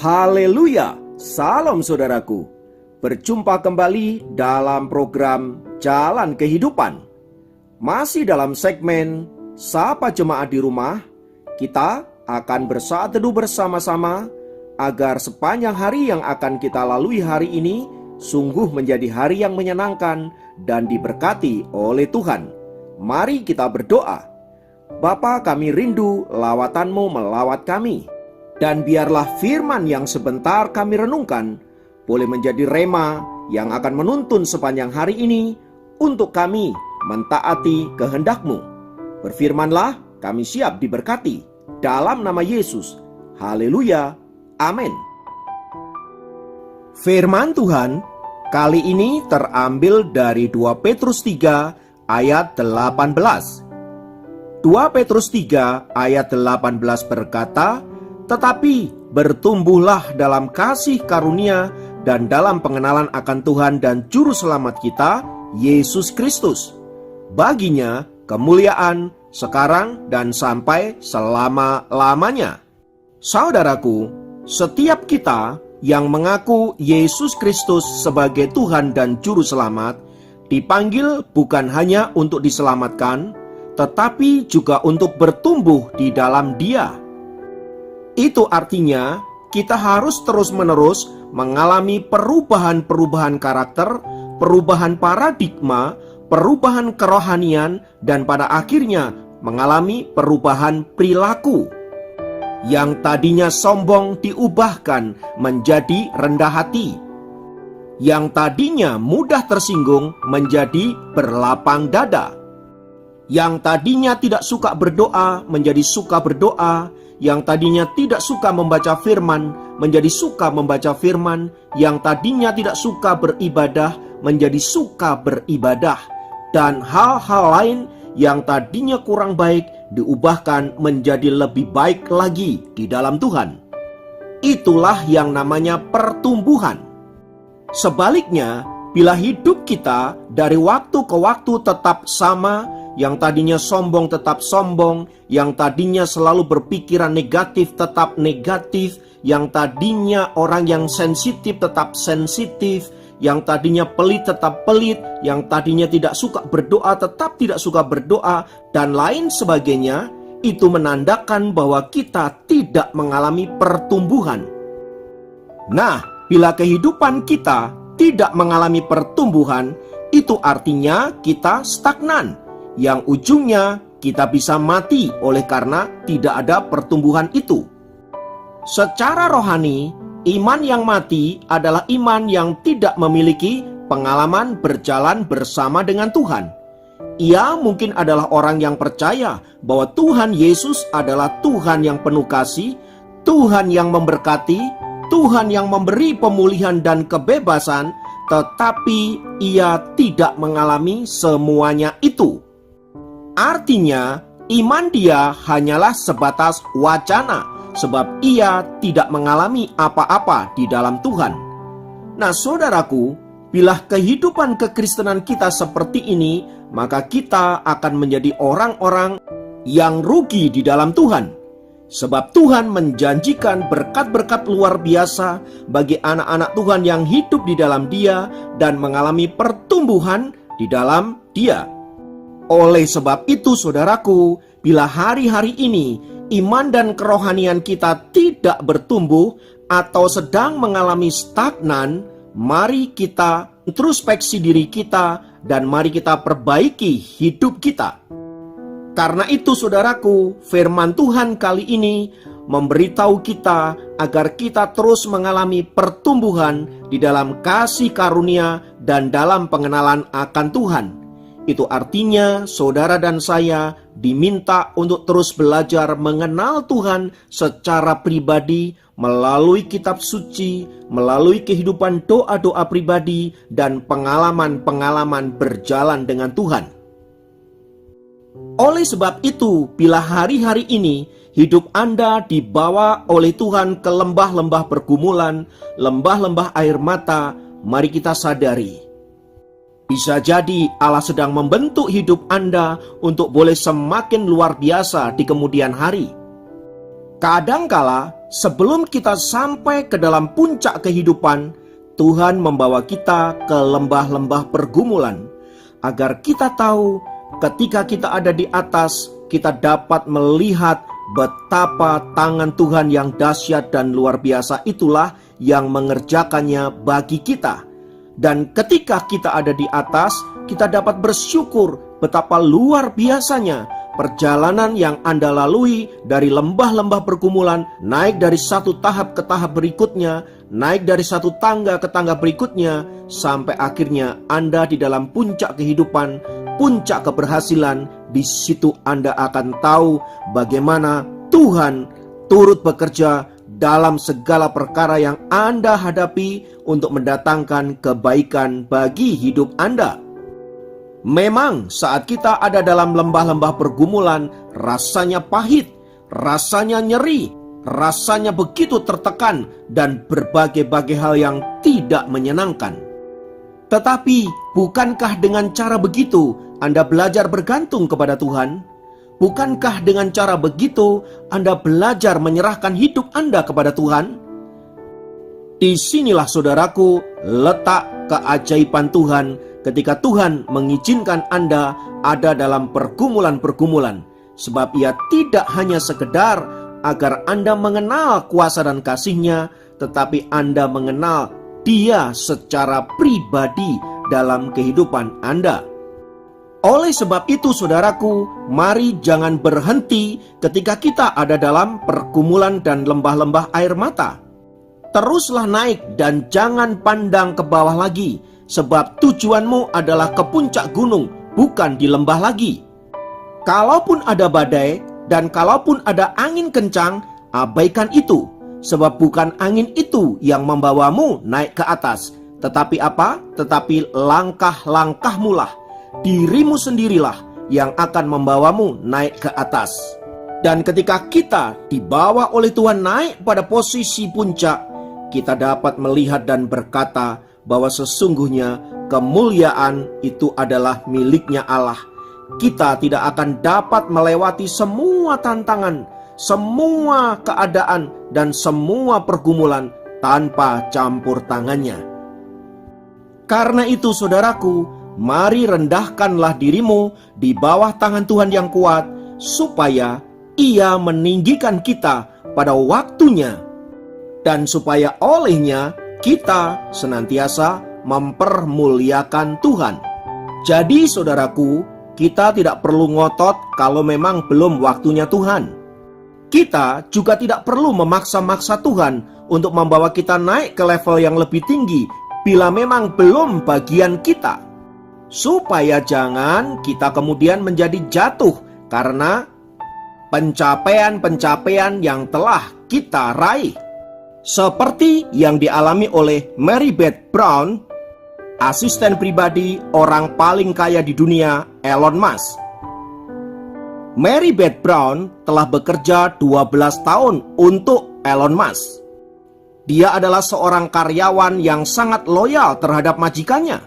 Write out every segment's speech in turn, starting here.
Haleluya, salam saudaraku. Berjumpa kembali dalam program Jalan Kehidupan. Masih dalam segmen Sapa Jemaat di Rumah, kita akan bersaat teduh bersama-sama agar sepanjang hari yang akan kita lalui hari ini sungguh menjadi hari yang menyenangkan dan diberkati oleh Tuhan. Mari kita berdoa. Bapa, kami rindu lawatan-Mu melawat kami. Dan biarlah firman yang sebentar kami renungkan boleh menjadi rema yang akan menuntun sepanjang hari ini untuk kami mentaati kehendak-Mu. Berfirmanlah, kami siap diberkati. Dalam nama Yesus. Haleluya. Amin. Firman Tuhan kali ini terambil dari 2 Petrus 3 ayat 18. 2 Petrus 3 ayat 18 berkata, "Tetapi bertumbuhlah dalam kasih karunia dan dalam pengenalan akan Tuhan dan Juru Selamat kita, Yesus Kristus. Baginya kemuliaan sekarang dan sampai selama-lamanya." Saudaraku, setiap kita yang mengaku Yesus Kristus sebagai Tuhan dan Juru Selamat dipanggil bukan hanya untuk diselamatkan, tetapi juga untuk bertumbuh di dalam Dia. Itu artinya kita harus terus-menerus mengalami perubahan-perubahan karakter, perubahan paradigma, perubahan kerohanian, dan pada akhirnya mengalami perubahan perilaku. Yang tadinya sombong diubahkan menjadi rendah hati. Yang tadinya mudah tersinggung menjadi berlapang dada. Yang tadinya tidak suka berdoa menjadi suka berdoa. Yang tadinya tidak suka membaca firman menjadi suka membaca firman. Yang tadinya tidak suka beribadah menjadi suka beribadah. Dan hal-hal lain yang tadinya kurang baik diubahkan menjadi lebih baik lagi di dalam Tuhan. Itulah yang namanya pertumbuhan. Sebaliknya, bila hidup kita dari waktu ke waktu tetap sama, yang tadinya sombong tetap sombong, yang tadinya selalu berpikiran negatif tetap negatif, yang tadinya orang yang sensitif tetap sensitif, yang tadinya pelit tetap pelit, yang tadinya tidak suka berdoa tetap tidak suka berdoa, dan lain sebagainya, itu menandakan bahwa kita tidak mengalami pertumbuhan. Nah, bila kehidupan kita tidak mengalami pertumbuhan, itu artinya kita stagnan, yang ujungnya kita bisa mati oleh karena tidak ada pertumbuhan itu. Secara rohani, iman yang mati adalah iman yang tidak memiliki pengalaman berjalan bersama dengan Tuhan. Ia mungkin adalah orang yang percaya bahwa Tuhan Yesus adalah Tuhan yang penuh kasih, Tuhan yang memberkati, Tuhan yang memberi pemulihan dan kebebasan, tetapi ia tidak mengalami semuanya itu. Artinya, iman dia hanyalah sebatas wacana, sebab ia tidak mengalami apa-apa di dalam Tuhan. Nah, saudaraku, bila kehidupan kekristenan kita seperti ini, maka kita akan menjadi orang-orang yang rugi di dalam Tuhan. Sebab Tuhan menjanjikan berkat-berkat luar biasa bagi anak-anak Tuhan yang hidup di dalam Dia dan mengalami pertumbuhan di dalam Dia. Oleh sebab itu, saudaraku, bila hari-hari ini iman dan kerohanian kita tidak bertumbuh atau sedang mengalami stagnan, mari kita introspeksi diri kita dan mari kita perbaiki hidup kita. Karena itu, saudaraku, firman Tuhan kali ini memberitahu kita agar kita terus mengalami pertumbuhan di dalam kasih karunia dan dalam pengenalan akan Tuhan. Itu artinya saudara dan saya diminta untuk terus belajar mengenal Tuhan secara pribadi melalui kitab suci, melalui kehidupan doa-doa pribadi dan pengalaman-pengalaman berjalan dengan Tuhan. Oleh sebab itu, bila hari-hari ini hidup Anda dibawa oleh Tuhan ke lembah-lembah pergumulan, lembah-lembah air mata, mari kita sadari, bisa jadi Allah sedang membentuk hidup Anda untuk boleh semakin luar biasa di kemudian hari. Kadangkala Sebelum kita sampai ke dalam puncak kehidupan, Tuhan membawa kita ke lembah-lembah pergumulan, agar kita tahu ketika kita ada di atas, kita dapat melihat betapa tangan Tuhan yang dahsyat dan luar biasa itulah yang mengerjakannya bagi kita. Dan ketika kita ada di atas, kita dapat bersyukur betapa luar biasanya perjalanan yang Anda lalui dari lembah-lembah pergumulan, naik dari satu tahap ke tahap berikutnya, naik dari satu tangga ke tangga berikutnya, sampai akhirnya Anda di dalam puncak kehidupan, puncak keberhasilan. Di situ Anda akan tahu bagaimana Tuhan turut bekerja dalam segala perkara yang Anda hadapi untuk mendatangkan kebaikan bagi hidup Anda. Memang saat kita ada dalam lembah-lembah pergumulan, rasanya pahit, rasanya nyeri, rasanya begitu tertekan, dan berbagai-bagai hal yang tidak menyenangkan. Tetapi bukankah dengan cara begitu Anda belajar bergantung kepada Tuhan? Bukankah dengan cara begitu Anda belajar menyerahkan hidup Anda kepada Tuhan? Disinilah saudaraku letak keajaiban Tuhan ketika Tuhan mengizinkan Anda ada dalam pergumulan-pergumulan. Sebab Ia tidak hanya sekedar agar Anda mengenal kuasa dan kasih-Nya, tetapi Anda mengenal Dia secara pribadi dalam kehidupan Anda. Oleh sebab itu saudaraku, mari jangan berhenti ketika kita ada dalam pergumulan dan lembah-lembah air mata. Teruslah naik dan jangan pandang ke bawah lagi, sebab tujuanmu adalah ke puncak gunung, bukan di lembah lagi. Kalaupun ada badai dan kalaupun ada angin kencang, abaikan itu, sebab bukan angin itu yang membawamu naik ke atas. Tetapi apa? Tetapi langkah-langkahmu lah, dirimu sendirilah yang akan membawamu naik ke atas. Dan ketika kita dibawa oleh Tuhan naik pada posisi puncak, kita dapat melihat dan berkata bahwa sesungguhnya kemuliaan itu adalah miliknya Allah. Kita tidak akan dapat melewati semua tantangan, semua keadaan, dan semua pergumulan tanpa campur tangannya. Karena itu saudaraku, mari rendahkanlah dirimu di bawah tangan Tuhan yang kuat, supaya Ia meninggikan kita pada waktunya, dan supaya olehnya kita senantiasa mempermuliakan Tuhan. Jadi saudaraku, kita tidak perlu ngotot kalau memang belum waktunya Tuhan. Kita juga tidak perlu memaksa-maksa Tuhan untuk membawa kita naik ke level yang lebih tinggi bila memang belum bagian kita. Supaya jangan kita kemudian menjadi jatuh karena pencapaian-pencapaian yang telah kita raih. Seperti yang dialami oleh Mary Beth Brown, asisten pribadi orang paling kaya di dunia, Elon Musk. Mary Beth Brown telah bekerja 12 tahun untuk Elon Musk. Dia adalah seorang karyawan yang sangat loyal terhadap majikannya.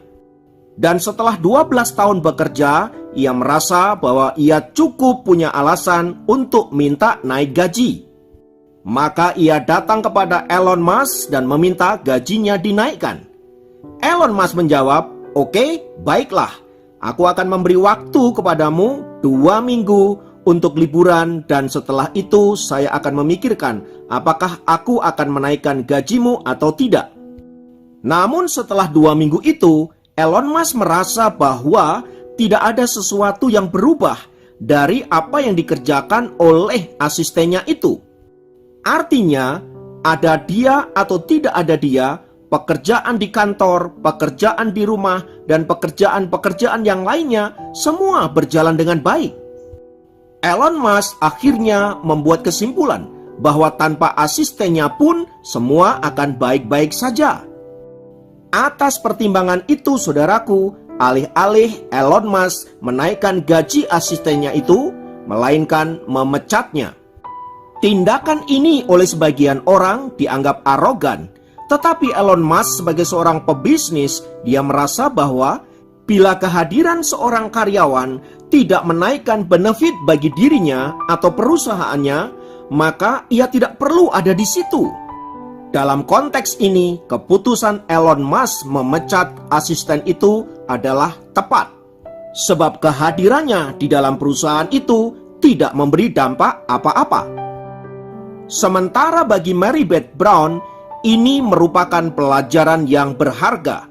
Dan setelah 12 tahun bekerja, ia merasa bahwa ia cukup punya alasan untuk minta naik gaji. Maka ia datang kepada Elon Musk dan meminta gajinya dinaikkan. Elon Musk menjawab, "Oke, baiklah. Aku akan memberi waktu kepadamu 2 minggu untuk liburan, dan setelah itu saya akan memikirkan apakah aku akan menaikkan gajimu atau tidak." Namun setelah 2 minggu itu, Elon Musk merasa bahwa tidak ada sesuatu yang berubah dari apa yang dikerjakan oleh asistennya itu. Artinya, ada dia atau tidak ada dia, pekerjaan di kantor, pekerjaan di rumah, dan pekerjaan-pekerjaan yang lainnya semua berjalan dengan baik. Elon Musk akhirnya membuat kesimpulan bahwa tanpa asistennya pun semua akan baik-baik saja. Atas pertimbangan itu saudaraku, alih-alih Elon Musk menaikkan gaji asistennya itu, melainkan memecatnya. Tindakan ini oleh sebagian orang dianggap arogan, tetapi Elon Musk sebagai seorang pebisnis, dia merasa bahwa bila kehadiran seorang karyawan tidak menaikkan benefit bagi dirinya atau perusahaannya, maka ia tidak perlu ada di situ. Dalam konteks ini, keputusan Elon Musk memecat asisten itu adalah tepat, sebab kehadirannya di dalam perusahaan itu tidak memberi dampak apa-apa. Sementara bagi Mary Beth Brown, ini merupakan pelajaran yang berharga.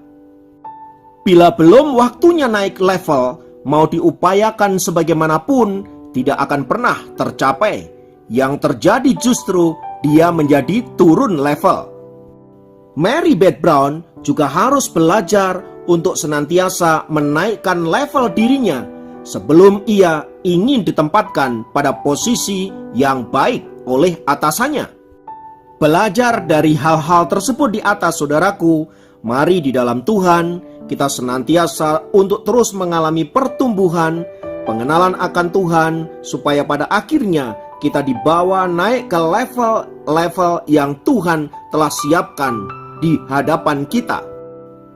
Bila belum waktunya naik level, mau diupayakan sebagaimanapun, tidak akan pernah tercapai. Yang terjadi justru dia menjadi turun level. Mary Beth Brown juga harus belajar untuk senantiasa menaikkan level dirinya sebelum ia ingin ditempatkan pada posisi yang baik oleh atasannya. Belajar dari hal-hal tersebut di atas, saudaraku, mari di dalam Tuhan kita senantiasa untuk terus mengalami pertumbuhan, pengenalan akan Tuhan, supaya pada akhirnya kita dibawa naik ke level-level yang Tuhan telah siapkan di hadapan kita.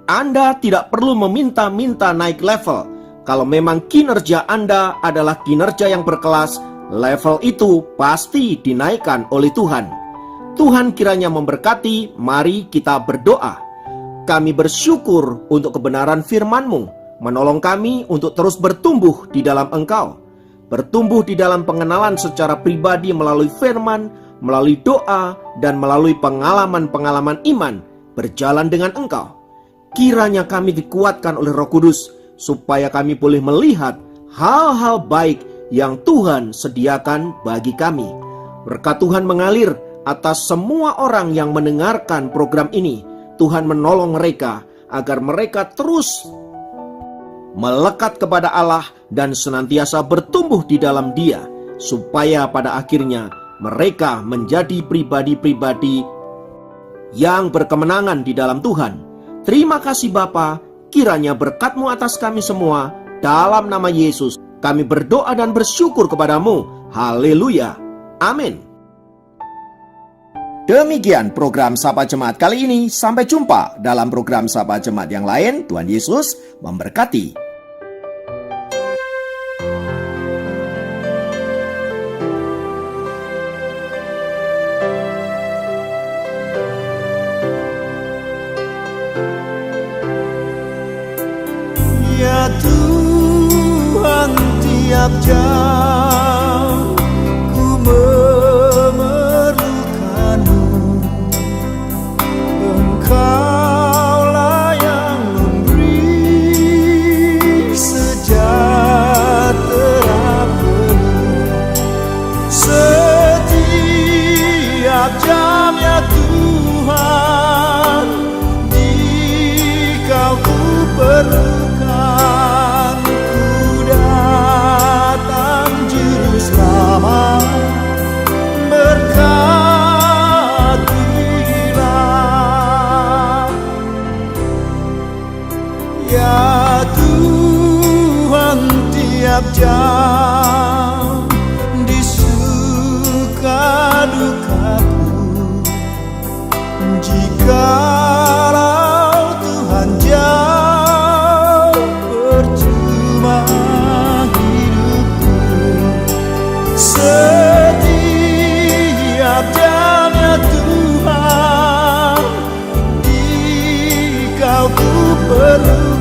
Anda tidak perlu meminta-minta naik level. Kalau memang kinerja Anda adalah kinerja yang berkelas, level itu pasti dinaikkan oleh Tuhan. Tuhan kiranya memberkati. Mari kita berdoa. Kami bersyukur untuk kebenaran firman-Mu, menolong kami untuk terus bertumbuh di dalam Engkau. Bertumbuh di dalam pengenalan secara pribadi melalui firman, melalui doa, dan melalui pengalaman-pengalaman iman berjalan dengan Engkau. Kiranya kami dikuatkan oleh Roh Kudus, supaya kami boleh melihat hal-hal baik yang Tuhan sediakan bagi kami. Berkat Tuhan mengalir atas semua orang yang mendengarkan program ini. Tuhan menolong mereka agar mereka terus melekat kepada Allah dan senantiasa bertumbuh di dalam Dia, supaya pada akhirnya mereka menjadi pribadi-pribadi yang berkemenangan di dalam Tuhan. Terima kasih Bapa, kiranya berkat-Mu atas kami semua. Dalam nama Yesus kami berdoa dan bersyukur kepadamu. Haleluya. Amin. Demikian program Sapa Jemaat kali ini. Sampai jumpa dalam program Sapa Jemaat yang lain. Tuhan Yesus memberkati. Ya Tuhan, tiap jam ku memerlukan-Mu. Engkaulah yang memberi sejahtera penuh. Setiap jam ya Tuhan, Dikau ku perlukan. Ya Tuhan, tiap jam di suka dukaku, jikalau Tuhan jauh, percuma hidupku. Setiap jam ya Tuhan, Dikau ku perlukan.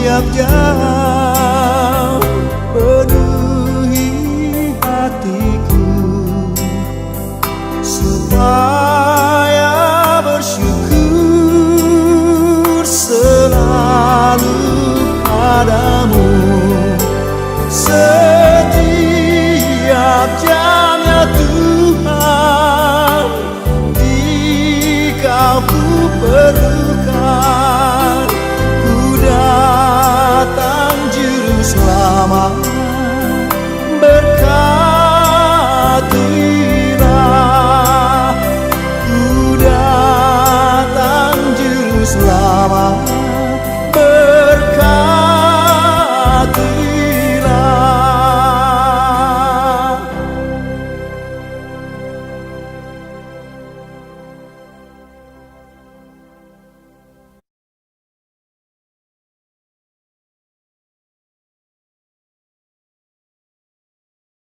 Tiap jam